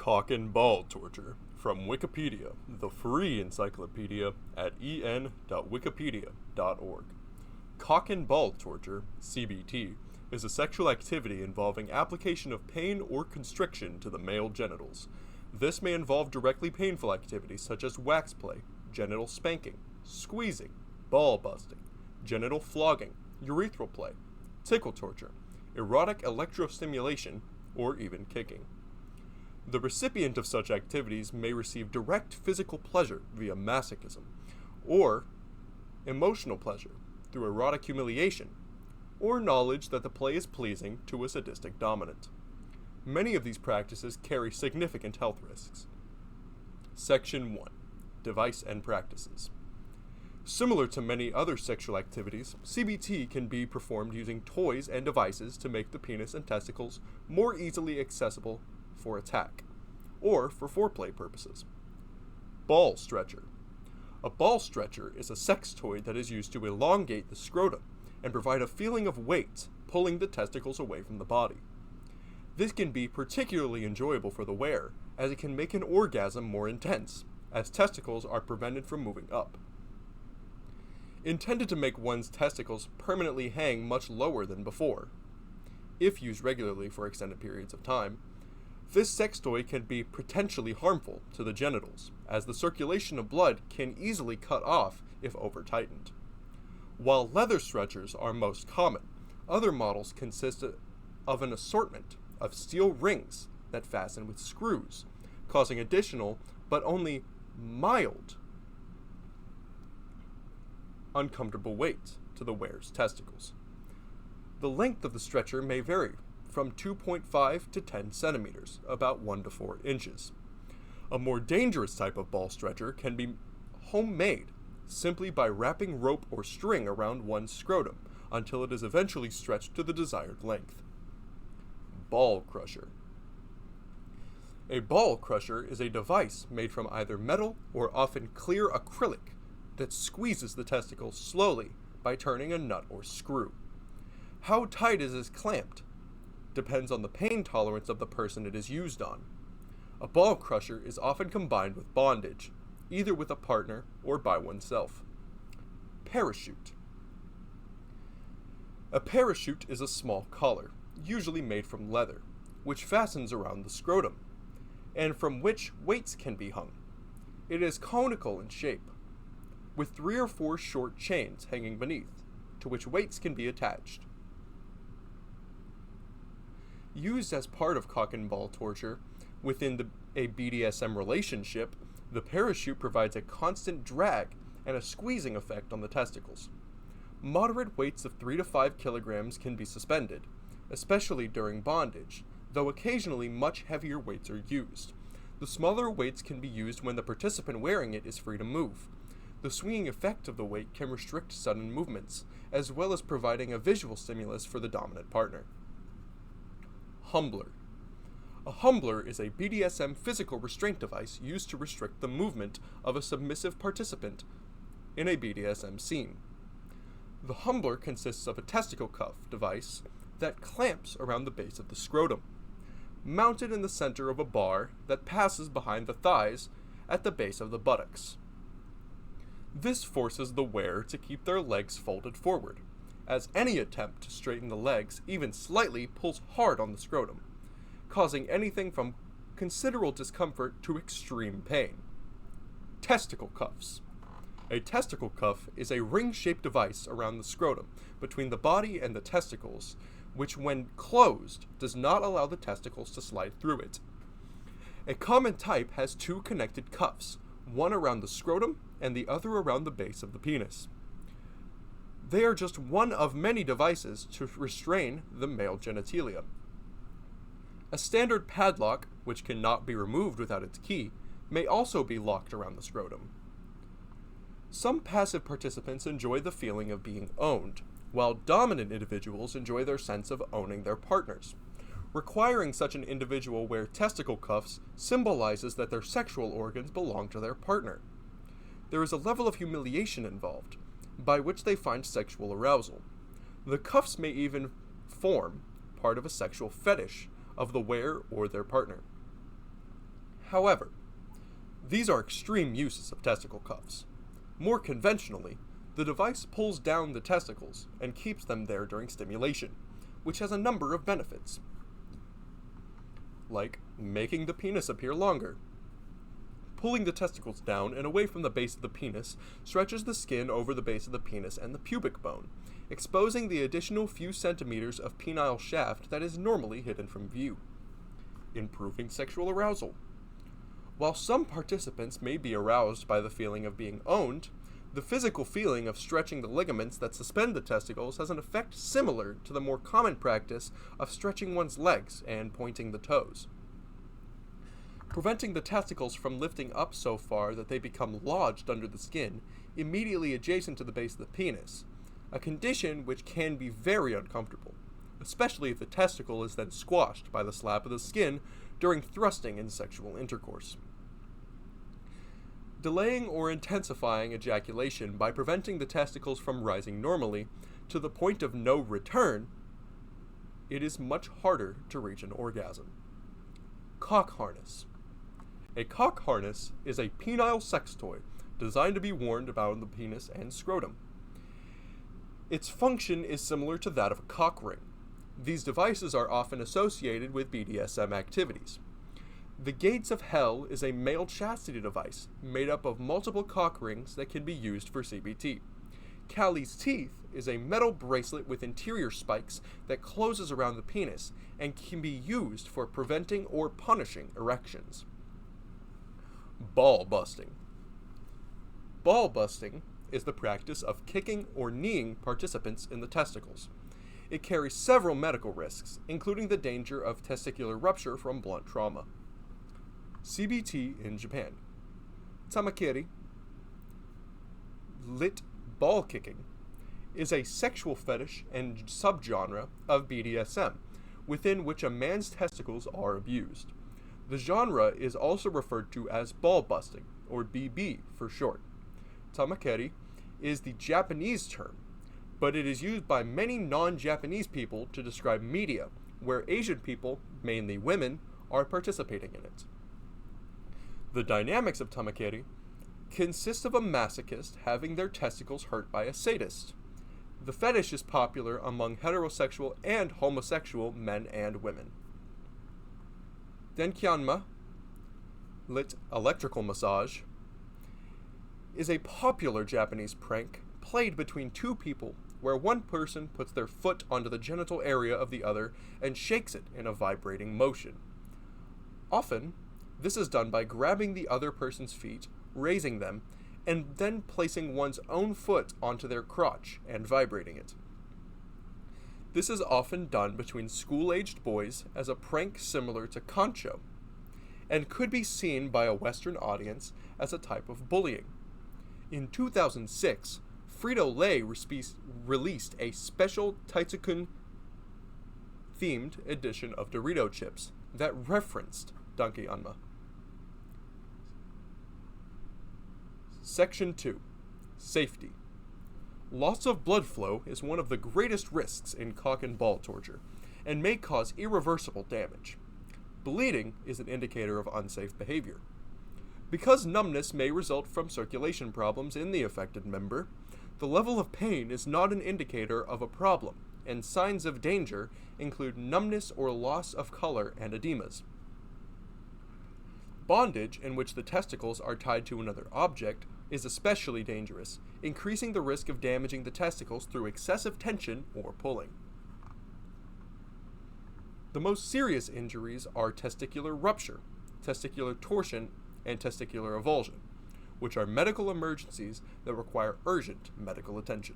Cock and ball torture from Wikipedia, the free encyclopedia at en.wikipedia.org. Cock and ball torture, CBT, is a sexual activity involving application of pain or constriction to the male genitals. This may involve directly painful activities such as wax play, genital spanking, squeezing, ball busting, genital flogging, urethral play, tickle torture, erotic electrostimulation, or even kicking. The recipient of such activities may receive direct physical pleasure via masochism, or emotional pleasure through erotic humiliation, or knowledge that the play is pleasing to a sadistic dominant. Many of these practices carry significant health risks. Section 1. Device and Practices. Similar to many other sexual activities, CBT can be performed using toys and devices to make the penis and testicles more easily accessible for attack, or for foreplay purposes. Ball stretcher. A ball stretcher is a sex toy that is used to elongate the scrotum and provide a feeling of weight, pulling the testicles away from the body. This can be particularly enjoyable for the wearer, as it can make an orgasm more intense, as testicles are prevented from moving up. Intended to make one's testicles permanently hang much lower than before, if used regularly for extended periods of time, this sex toy can be potentially harmful to the genitals, as the circulation of blood can easily cut off if over-tightened. While leather stretchers are most common, other models consist of an assortment of steel rings that fasten with screws, causing additional but only mild uncomfortable weight to the wearer's testicles. The length of the stretcher may vary from 2.5 to 10 centimeters, about 1 to 4 inches. A more dangerous type of ball stretcher can be homemade simply by wrapping rope or string around one's scrotum until it is eventually stretched to the desired length. Ball crusher. A ball crusher is a device made from either metal or often clear acrylic that squeezes the testicles slowly by turning a nut or screw. How tight it is clamped depends on the pain tolerance of the person it is used on. A ball crusher is often combined with bondage, either with a partner or by oneself. Parachute. A parachute is a small collar, usually made from leather, which fastens around the scrotum, and from which weights can be hung. It is conical in shape, with 3 or 4 short chains hanging beneath, to which weights can be attached. Used as part of cock and ball torture within a BDSM relationship, the parachute provides a constant drag and a squeezing effect on the testicles. Moderate weights of 3 to 5 kilograms can be suspended, especially during bondage, though occasionally much heavier weights are used. The smaller weights can be used when the participant wearing it is free to move. The swinging effect of the weight can restrict sudden movements, as well as providing a visual stimulus for the dominant partner. Humbler. A humbler is a BDSM physical restraint device used to restrict the movement of a submissive participant in a BDSM scene. The humbler consists of a testicle cuff device that clamps around the base of the scrotum, mounted in the center of a bar that passes behind the thighs at the base of the buttocks. This forces the wearer to keep their legs folded forward, as any attempt to straighten the legs even slightly pulls hard on the scrotum, causing anything from considerable discomfort to extreme pain. Testicle cuffs. A testicle cuff is a ring-shaped device around the scrotum between the body and the testicles, which when closed does not allow the testicles to slide through it. A common type has 2 connected cuffs, one around the scrotum and the other around the base of the penis. They are just one of many devices to restrain the male genitalia. A standard padlock, which cannot be removed without its key, may also be locked around the scrotum. Some passive participants enjoy the feeling of being owned, while dominant individuals enjoy their sense of owning their partners. Requiring such an individual wear testicle cuffs symbolizes that their sexual organs belong to their partner. There is a level of humiliation involved, by which they find sexual arousal. The cuffs may even form part of a sexual fetish of the wearer or their partner. However, these are extreme uses of testicle cuffs. More conventionally, the device pulls down the testicles and keeps them there during stimulation, which has a number of benefits, like making the penis appear longer. Pulling the testicles down and away from the base of the penis stretches the skin over the base of the penis and the pubic bone, exposing the additional few centimeters of penile shaft that is normally hidden from view. Improving sexual arousal. While some participants may be aroused by the feeling of being owned, the physical feeling of stretching the ligaments that suspend the testicles has an effect similar to the more common practice of stretching one's legs and pointing the toes. Preventing the testicles from lifting up so far that they become lodged under the skin, immediately adjacent to the base of the penis, a condition which can be very uncomfortable, especially if the testicle is then squashed by the slap of the skin during thrusting in sexual intercourse. Delaying or intensifying ejaculation by preventing the testicles from rising normally to the point of no return, it is much harder to reach an orgasm. Cock harness. A cock harness is a penile sex toy designed to be worn around the penis and scrotum. Its function is similar to that of a cock ring. These devices are often associated with BDSM activities. The Gates of Hell is a male chastity device made up of multiple cock rings that can be used for CBT. Callie's Teeth is a metal bracelet with interior spikes that closes around the penis and can be used for preventing or punishing erections. Ball busting. Ball busting is the practice of kicking or kneeing participants in the testicles. It carries several medical risks, including the danger of testicular rupture from blunt trauma. CBT in Japan. Tamakeri, lit ball kicking, is a sexual fetish and subgenre of BDSM, within which a man's testicles are abused. The genre is also referred to as ball busting, or BB for short. Tamakeri is the Japanese term, but it is used by many non-Japanese people to describe media where Asian people, mainly women, are participating in it. The dynamics of tamakeri consist of a masochist having their testicles hurt by a sadist. The fetish is popular among heterosexual and homosexual men and women. Denkyanma, lit electrical massage, is a popular Japanese prank played between two people where one person puts their foot onto the genital area of the other and shakes it in a vibrating motion. Often, this is done by grabbing the other person's feet, raising them, and then placing one's own foot onto their crotch and vibrating it. This is often done between school-aged boys as a prank similar to concho, and could be seen by a Western audience as a type of bullying. In 2006, Frito-Lay released a special Taitsukun-themed edition of Dorito chips that referenced Dankianma. Section 2. Safety. Loss of blood flow is one of the greatest risks in cock and ball torture, and may cause irreversible damage. Bleeding is an indicator of unsafe behavior. Because numbness may result from circulation problems in the affected member, the level of pain is not an indicator of a problem, and signs of danger include numbness or loss of color and edemas. Bondage, in which the testicles are tied to another object, is especially dangerous, increasing the risk of damaging the testicles through excessive tension or pulling. The most serious injuries are testicular rupture, testicular torsion, and testicular avulsion, which are medical emergencies that require urgent medical attention.